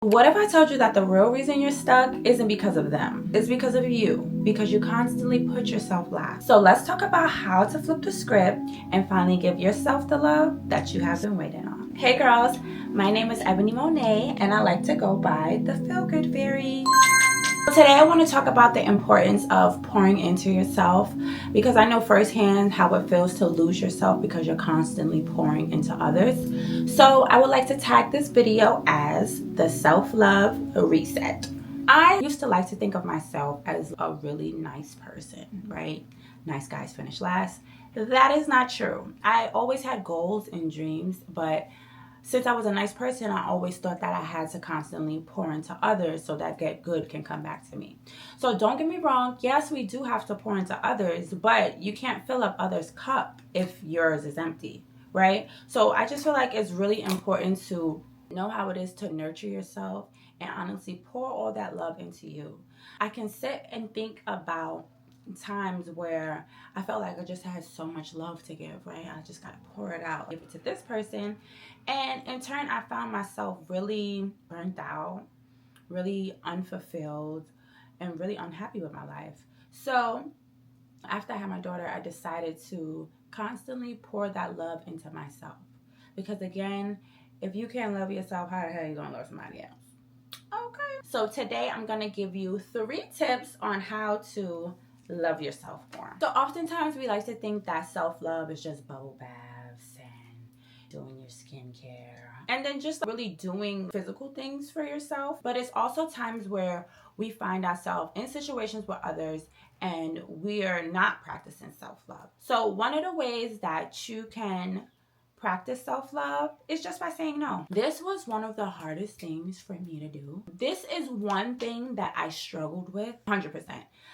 What if I told you that the real reason you're stuck isn't because of them? It's because of you, because you constantly put yourself last. So let's talk about how to flip the script and finally give yourself the love that you have been waiting on. Hey girls, my name is Ebony Monet and I like to go by the Feel Good Fairy. Today I want to talk about the importance of pouring into yourself, because I know firsthand how it feels to lose yourself because you're constantly pouring into others. So I would like to tag this video as the self-love reset. I used to like to think of myself as a really nice person, right? Nice guys finish last. That is not true. I always had goals and dreams, but since I was a nice person, I always thought that I had to constantly pour into others so that good can come back to me. So don't get me wrong. Yes, we do have to pour into others, but you can't fill up others' cup if yours is empty, right? So I just feel like it's really important to know how it is to nurture yourself and honestly pour all that love into you. I can sit and think about times where I felt like I just had so much love to give, right? I just got to pour it out, give it to this person. And in turn, I found myself really burnt out, really unfulfilled, and really unhappy with my life. So after I had my daughter, I decided to constantly pour that love into myself. Because again, if you can't love yourself, how the hell are you going to love somebody else? Okay. So today I'm going to give you 3 tips on how to love yourself more. So oftentimes we like to think that self-love is just bubble baths and doing your skincare and then just really doing physical things for yourself. But it's also times where we find ourselves in situations with others and we are not practicing self-love. So one of the ways that you can practice self-love is just by saying no. This was one of the hardest things for me to do. This is one thing that I struggled with 100%.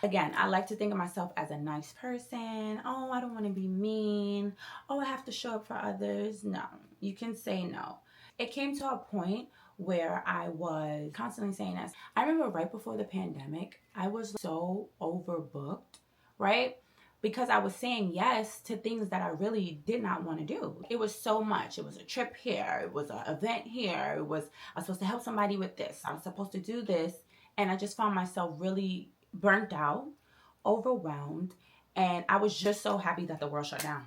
Again, I like to think of myself as a nice person. Oh, I don't want to be mean. Oh, I have to show up for others. No, you can say no. It came to a point where I was constantly saying this. I remember right before the pandemic, I was so overbooked, right? Because I was saying yes to things that I really did not want to do. It was so much. It was a trip here. It was an event here. I was supposed to help somebody with this. I was supposed to do this. And I just found myself really burnt out, overwhelmed. And I was just so happy that the world shut down.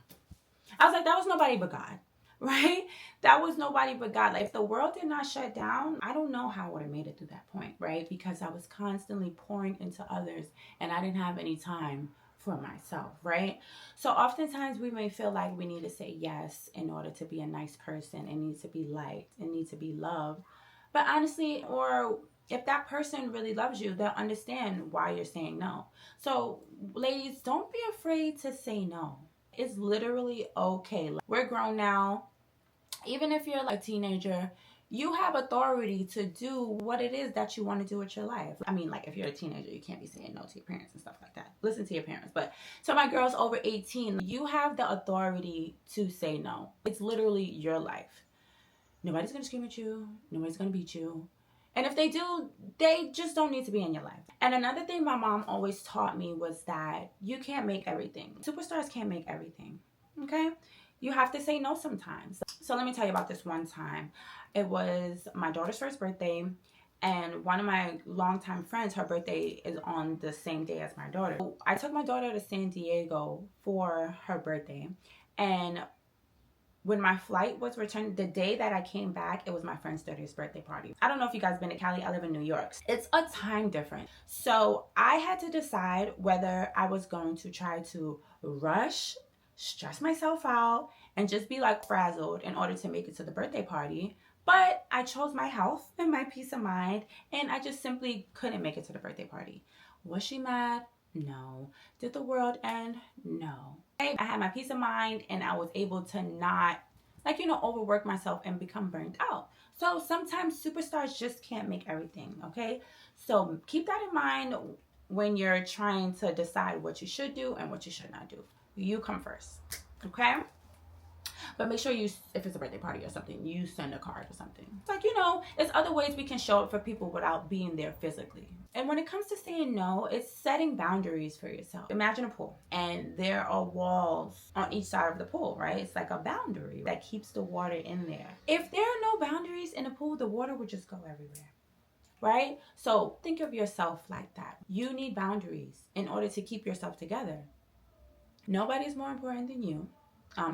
I was like, that was nobody but God, right? That was nobody but God. Like, if the world did not shut down, I don't know how I would have made it through that point, right? Because I was constantly pouring into others and I didn't have any time for myself, right? So oftentimes we may feel like we need to say yes in order to be a nice person and need to be liked and need to be loved. But honestly, or if that person really loves you, they'll understand why you're saying no. So ladies, don't be afraid to say no. It's literally okay. We're grown now. Even if you're like a teenager, you have authority to do what it is that you want to do with your life. I mean, like, if you're a teenager, you can't be saying no to your parents and stuff like that. Listen to your parents. But to my girls over 18, you have the authority to say no. It's literally your life. Nobody's going to scream at you. Nobody's going to beat you. And if they do, they just don't need to be in your life. And another thing my mom always taught me was that you can't make everything. Superstars can't make everything, okay? You have to say no sometimes. So let me tell you about this one time. It was my daughter's first birthday, and one of my longtime friends, her birthday is on the same day as my daughter. I took my daughter to San Diego for her birthday, and when my flight was returned, the day that I came back, it was my friend's 30th birthday party. I don't know if you guys been to Cali. I live in New York. It's a time difference. So I had to decide whether I was going to try to rush, stress myself out, and just be like frazzled in order to make it to the birthday party. But I chose my health and my peace of mind, and I just simply couldn't make it to the birthday party. Was she mad? No. Did the world end? No. I had my peace of mind and I was able to not, overwork myself and become burnt out. So sometimes superstars just can't make everything, okay? So keep that in mind when you're trying to decide what you should do and what you should not do. You come first, okay? But make sure if it's a birthday party or something, you send a card or something. It's like, there's other ways we can show up for people without being there physically. And when it comes to saying no, it's setting boundaries for yourself. Imagine a pool and there are walls on each side of the pool, right? It's like a boundary that keeps the water in there. If there are no boundaries in a pool, the water would just go everywhere. right? So think of yourself like that. You need boundaries in order to keep yourself together. Nobody's more important than you.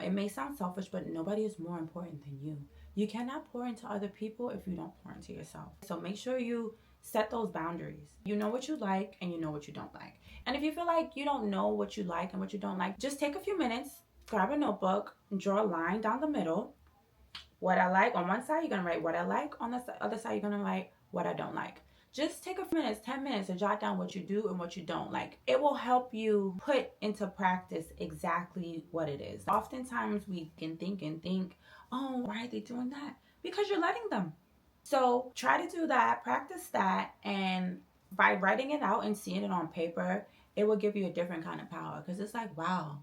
It may sound selfish, but nobody is more important than you. You cannot pour into other people if you don't pour into yourself. So make sure you set those boundaries. You know what you like and you know what you don't like. And if you feel like you don't know what you like and what you don't like, just take a few minutes, grab a notebook, and draw a line down the middle. What I like on one side, you're going to write what I like. On the other side, you're going to write what I don't like. Just take a few minutes, 10 minutes to jot down what you do and what you don't like. It will help you put into practice exactly what it is. Oftentimes we can think, oh, why are they doing that? Because you're letting them. So try to do that, practice that, and by writing it out and seeing it on paper, it will give you a different kind of power because it's like, wow,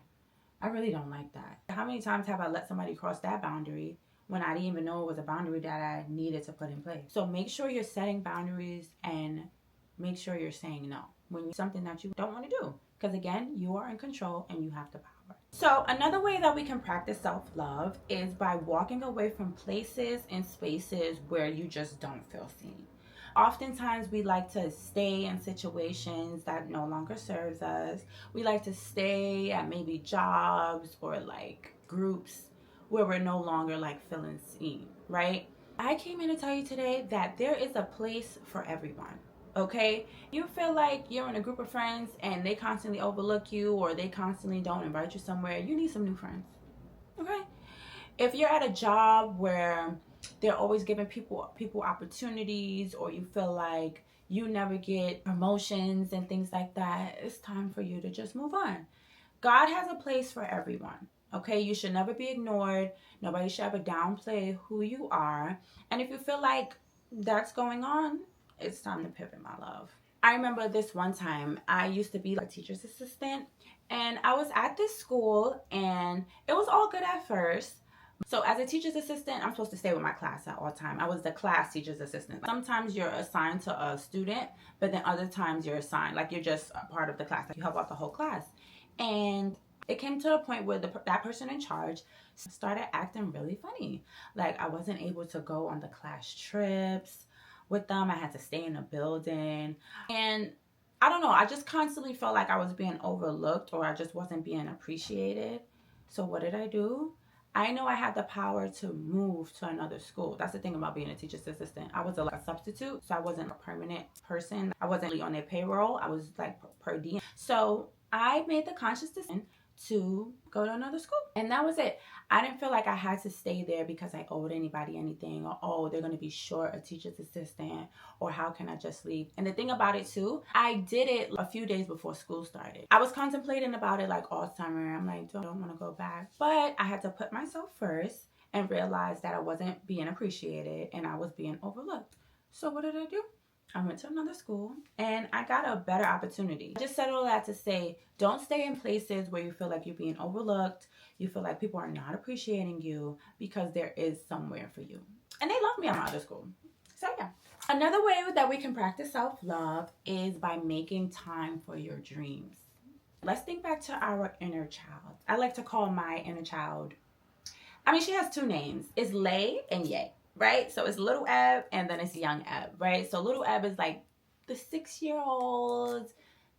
I really don't like that. How many times have I let somebody cross that boundary when I didn't even know it was a boundary that I needed to put in place? So make sure you're setting boundaries and make sure you're saying no when you something that you don't want to do. Because again, you are in control and you have the power. So another way that we can practice self-love is by walking away from places and spaces where you just don't feel seen. Oftentimes we like to stay in situations that no longer serves us. We like to stay at maybe jobs or like groups where we're no longer like feeling seen, right? I came in to tell you today that there is a place for everyone. Okay, you feel like you're in a group of friends and they constantly overlook you or they constantly don't invite you somewhere, you need some new friends. Okay, if you're at a job where they're always giving people opportunities, or you feel like you never get promotions and things like that, it's time for you to just move on. God has a place for everyone. Okay, you should never be ignored. Nobody should ever downplay who you are. And if you feel like that's going on, it's time to pivot, my love. I remember this one time I used to be a teacher's assistant, and I was at this school and it was all good at first. So as a teacher's assistant, I'm supposed to stay with my class at all time. I was the class teacher's assistant. Sometimes you're assigned to a student, but then other times you're assigned, like you're just a part of the class. Like you help out the whole class. And it came to a point where that person in charge started acting really funny. Like I wasn't able to go on the class trips with them. I had to stay in the building. And I don't know, I just constantly felt like I was being overlooked or I just wasn't being appreciated. So what did I do? I know I had the power to move to another school. That's the thing about being a teacher's assistant. I was a substitute, so I wasn't a permanent person. I wasn't really on their payroll. I was like per diem. So I made the conscious decision to go to another school. And that was it. I didn't feel like I had to stay there because I owed anybody anything, or oh, they're going to be short a teacher's assistant, or how can I just leave? And the thing about it too, I did it a few days before school started. I was contemplating about it like all summer. I'm like, I don't want to go back. But I had to put myself first and realize that I wasn't being appreciated and I was being overlooked. So what did I do? I went to another school and I got a better opportunity. I just said all that to say, don't stay in places where you feel like you're being overlooked. You feel like people are not appreciating you, because there is somewhere for you. And they love me at my other school. So yeah. Another way that we can practice self-love is by making time for your dreams. Let's think back to our inner child. I like to call my inner child, she has two names. It's Lay and Ye, right? So it's little Eb and then it's young Eb, right? So little Eb is like the 6-year-old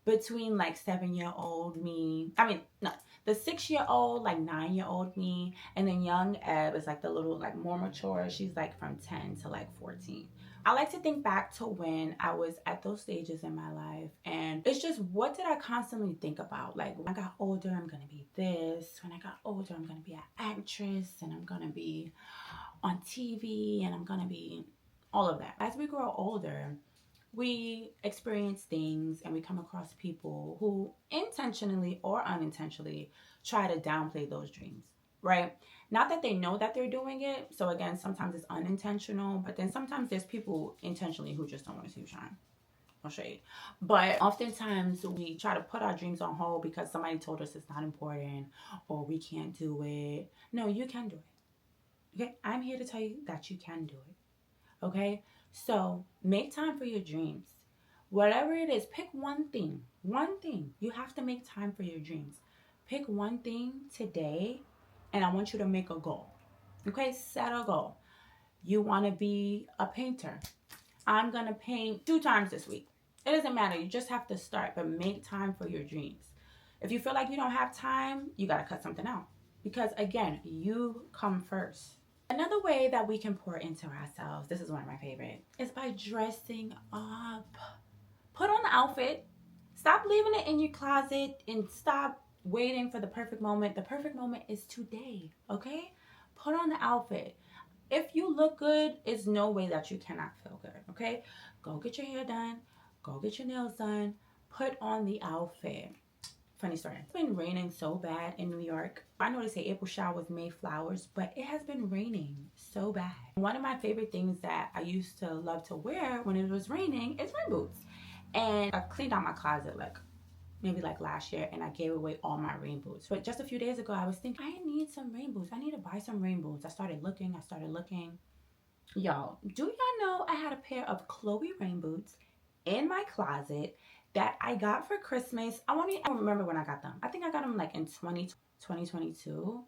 between like 7-year-old me. No, the 6-year-old, like 9-year-old me. And then young Eb is like the little, like more mature. She's like from 10 to like 14. I like to think back to when I was at those stages in my life, and it's just, what did I constantly think about? Like, when I got older, I'm gonna be this. When I got older, I'm gonna be an actress, and I'm gonna be on TV, and I'm gonna be all of that. As we grow older, we experience things and we come across people who intentionally or unintentionally try to downplay those dreams, right? Not that they know that they're doing it. So again, sometimes it's unintentional, but then sometimes there's people intentionally who just don't want to see you shine. No shade. But oftentimes we try to put our dreams on hold because somebody told us it's not important or we can't do it. No, you can do it. Okay? I'm here to tell you that you can do it. Okay? So make time for your dreams. Whatever it is, pick one thing. One thing. You have to make time for your dreams. Pick one thing today, and I want you to make a goal. Okay, set a goal. You want to be a painter. I'm gonna paint 2 times this week. It doesn't matter. You just have to start, but make time for your dreams. If you feel like you don't have time, you gotta cut something out. Because again, you come first. Another way that we can pour into ourselves, this is one of my favorite, is by dressing up. Put on the outfit. Stop leaving it in your closet and stop waiting for the perfect moment. The perfect moment is today, okay? Put on the outfit. If you look good, it's no way that you cannot feel good, okay? Go get your hair done. Go get your nails done. Put on the outfit. Funny story. It's been raining so bad in New York. I know they say April showers May flowers, but it has been raining so bad. One of my favorite things that I used to love to wear when it was raining is rain boots. And I cleaned out my closet maybe last year, and I gave away all my rain boots. But just a few days ago, I was thinking, I need some rain boots. I need to buy some rain boots. I started looking. Y'all, do y'all know I had a pair of Chloe rain boots in my closet that I got for Christmas. I don't remember when I got them. I think I got them in 2022.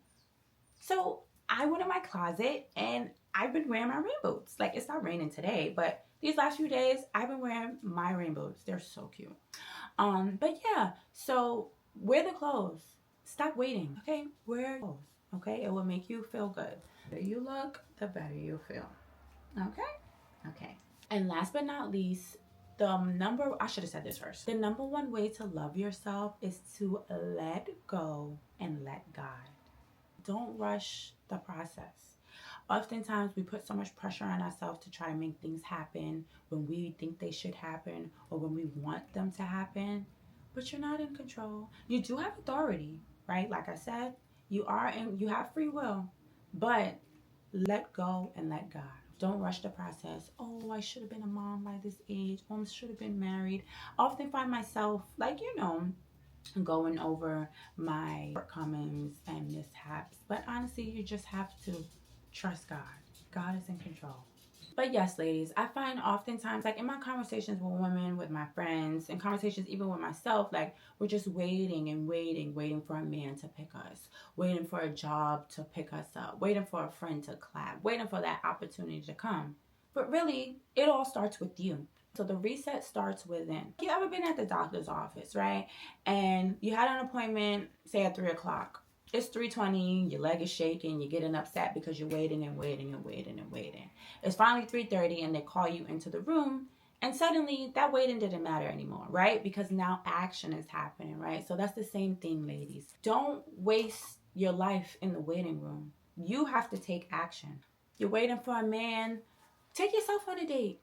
So I went in my closet and I've been wearing my rain boots. It's not raining today, but these last few days I've been wearing my rain boots. They're so cute. But yeah, so wear the clothes. Stop waiting, okay? Wear clothes, okay? It will make you feel good. The better you look, the better you feel. Okay. And last but not least, I should have said this first. The number one way to love yourself is to let go and let God. Don't rush the process. Oftentimes we put so much pressure on ourselves to try to make things happen when we think they should happen or when we want them to happen, but you're not in control. You do have authority, right? Like I said, you have free will, but let go and let God. Don't rush the process. Oh, I should have been a mom by this age. Oh, I should have been married. I often find myself, going over my shortcomings and mishaps. But honestly, you just have to trust God. God is in control. But yes, ladies, I find oftentimes, in my conversations with women, with my friends, and conversations even with myself, we're just waiting for a man to pick us, waiting for a job to pick us up, waiting for a friend to clap, waiting for that opportunity to come. But really, it all starts with you. So the reset starts within. You ever been at the doctor's office, right? And you had an appointment, say at 3 o'clock. It's 3:20, your leg is shaking, you're getting upset because you're waiting. It's finally 3:30 and they call you into the room, and suddenly that waiting didn't matter anymore, right? Because now action is happening, right? So that's the same thing, ladies. Don't waste your life in the waiting room. You have to take action. You're waiting for a man, take yourself on a date.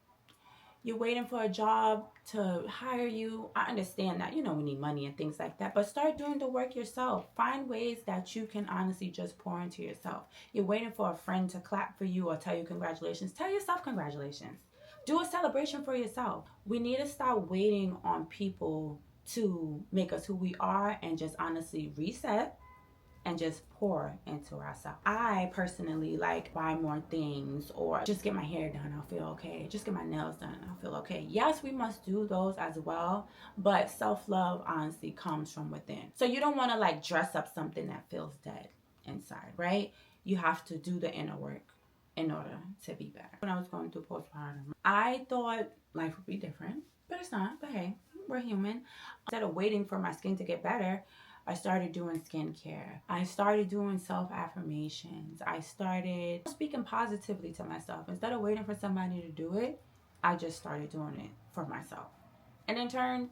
You're waiting for a job to hire you. I understand that, we need money and things like that, but start doing the work yourself. Find ways that you can honestly just pour into yourself. You're waiting for a friend to clap for you or tell you congratulations. Tell yourself congratulations. Do a celebration for yourself. We need to stop waiting on people to make us who we are and just honestly reset and just pour into ourselves. I personally buy more things, or just get my hair done, I'll feel okay. Just get my nails done, I'll feel okay. Yes, we must do those as well, but self-love honestly comes from within. So you don't want to dress up something that feels dead inside, right? You have to do the inner work in order to be better. When I was going through postpartum, I thought life would be different, but it's not. But hey, we're human. Instead of waiting for my skin to get better, I started doing skincare. I started doing self-affirmations. I started speaking positively to myself. Instead of waiting for somebody to do it, I just started doing it for myself. And in turn,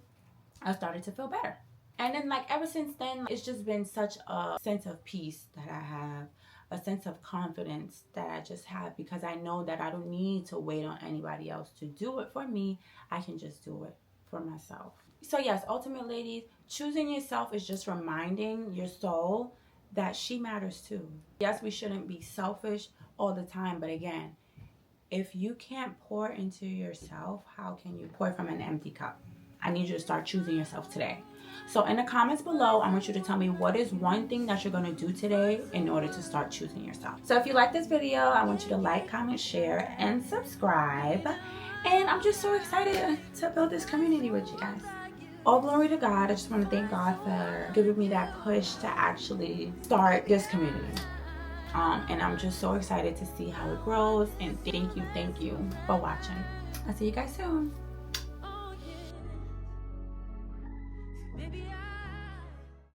I started to feel better. And then ever since then, it's just been such a sense of peace that I have, a sense of confidence that I just have, because I know that I don't need to wait on anybody else to do it for me. I can just do it for myself. So yes, ultimate ladies, choosing yourself is just reminding your soul that she matters too. Yes, we shouldn't be selfish all the time, but again, if you can't pour into yourself, how can you pour from an empty cup? I need you to start choosing yourself today. So in the comments below, I want you to tell me what is one thing that you're going to do today in order to start choosing yourself. So if you like this video, I want you to like, comment, share, and subscribe. And I'm just so excited to build this community with you guys. All glory to God. I just want to thank God for giving me that push to actually start this community. And I'm just so excited to see how it grows. And thank you for watching. I'll see you guys soon. Oh, yeah. Baby,